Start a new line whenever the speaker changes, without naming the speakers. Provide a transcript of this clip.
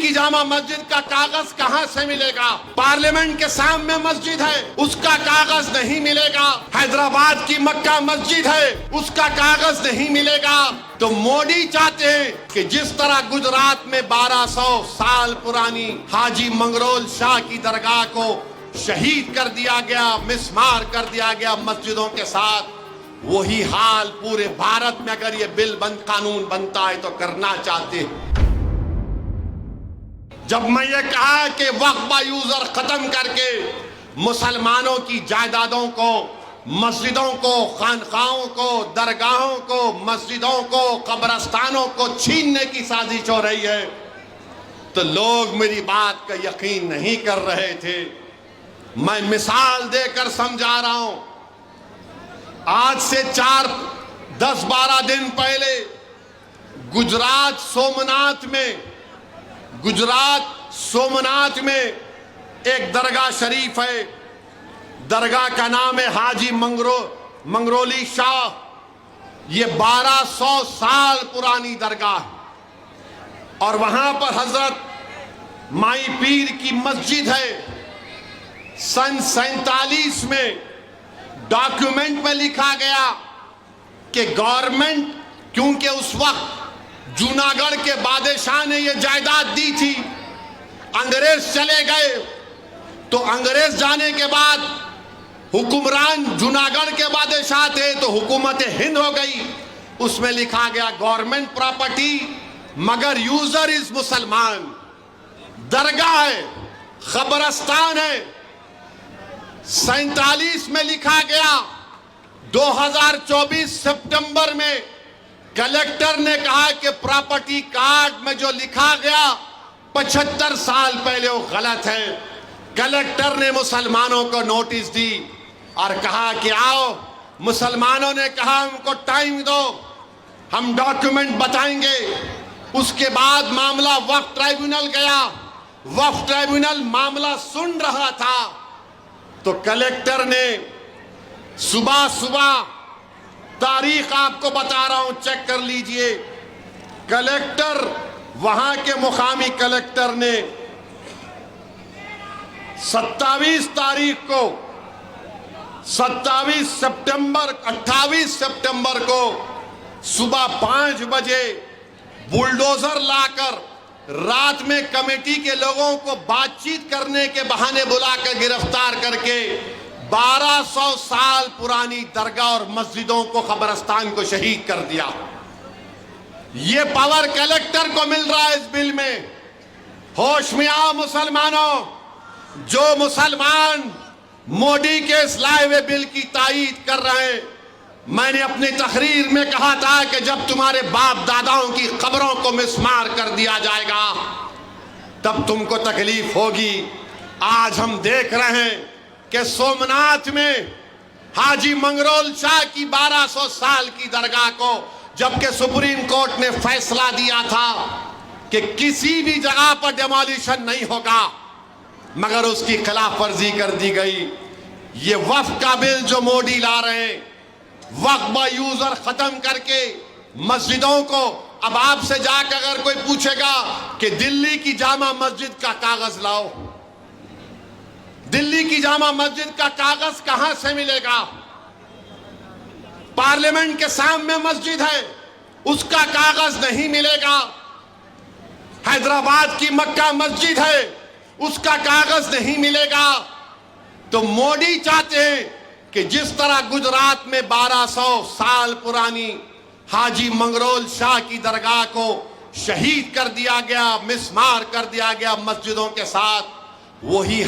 की जामा मस्जिद का कागज कहां से मिलेगा? पार्लियामेंट के सामने मस्जिद है, उसका कागज नहीं मिलेगा। हैदराबाद की मक्का मस्जिद है, उसका कागज नहीं मिलेगा। तो मोदी चाहते हैं कि जिस तरह गुजरात में 1200 साल पुरानी हाजी मंगरोल शाह की दरगाह को शहीद कर दिया गया, मिसमार कर दिया गया मस्जिदों के साथ, वही हाल पूरे भारत में अगर ये बिल कानून बनता है तो करना चाहते हैं। जब मैं ये कहा कि वक्फ यूजर खत्म करके मुसलमानों की जायदादों को, मस्जिदों को, खानकाहों को, दरगाहों को, मस्जिदों को, कब्रस्तानों को छीनने की साजिश हो रही है, तो लोग मेरी बात का यकीन नहीं कर रहे थे। मैं मिसाल देकर समझा रहा हूं। आज से 10-12 दिन पहले गुजरात सोमनाथ में एक दरगाह शरीफ है। दरगाह का नाम है हाजी मंगरोली शाह। ये 1200 साल पुरानी दरगाह है और वहां पर हजरत माई पीर की मस्जिद है। सन 47 में डॉक्यूमेंट में लिखा गया कि गवर्नमेंट, क्योंकि उस वक्त जूनागढ़ के बादशाह ने यह जायदाद दी थी, अंग्रेज चले गए, तो अंग्रेज जाने के बाद हुक्मरान जूनागढ़ के बादशाह थे, तो हुकूमत हिंद हो गई। उसमें लिखा गया गवर्नमेंट प्रॉपर्टी मगर यूजर इज मुसलमान। दरगाह है, कब्रस्तान है। 47 में लिखा गया। 2024 सितंबर में कलेक्टर ने कहा कि प्रॉपर्टी कार्ड में जो लिखा गया 75 साल पहले वो गलत है। कलेक्टर ने मुसलमानों को नोटिस दी और कहा कि आओ, मुसलमानों ने कहा हमको टाइम दो, हम डॉक्यूमेंट बताएंगे। उसके बाद मामला वक्फ ट्राइब्यूनल गया। वक्फ ट्राइब्यूनल मामला सुन रहा था तो कलेक्टर ने सुबह तारीख आपको बता रहा हूं, चेक कर लीजिए। कलेक्टर, वहां के मुकामी कलेक्टर ने 28 सितंबर को सुबह 5 बजे बुलडोजर लाकर रात में कमेटी के लोगों को बातचीत करने के बहाने बुलाकर गिरफ्तार करके 1200 साल पुरानी दरगाह और मस्जिदों को, कब्रस्तान को शहीद कर दिया। ये पावर कलेक्टर को मिल रहा है इस बिल में। होश में आओ मुसलमानों। जो मुसलमान मोदी के इस लाए हुए बिल की तायीद कर रहे हैं, मैंने अपनी तकरीर में कहा था कि जब तुम्हारे बाप दादाओं की कब्रों को मिसमार कर दिया जाएगा तब तुमको तकलीफ होगी। आज हम देख रहे हैं कि सोमनाथ में हाजी मंगरोल शाह की 1200 साल की दरगाह को, जबकि सुप्रीम कोर्ट ने फैसला दिया था कि किसी भी जगह पर डेमोलिशन नहीं होगा, मगर उसकी खिलाफ वर्जी कर दी गई। ये वक्फ का बिल जो मोदी ला रहे हैं, वक्फ यूजर खत्म करके मस्जिदों को, अब आपसे जाकर अगर कोई पूछेगा कि दिल्ली की जामा मस्जिद का कागज लाओ, दिल्ली की जामा मस्जिद का कागज कहां से मिलेगा? पार्लियामेंट के सामने मस्जिद है, उसका कागज नहीं मिलेगा। हैदराबाद की मक्का मस्जिद है, उसका कागज नहीं मिलेगा। तो मोदी चाहते हैं कि जिस तरह गुजरात में 1200 साल पुरानी हाजी मंगरोल शाह की दरगाह को शहीद कर दिया गया, मिसमार कर दिया गया मस्जिदों के साथ, वही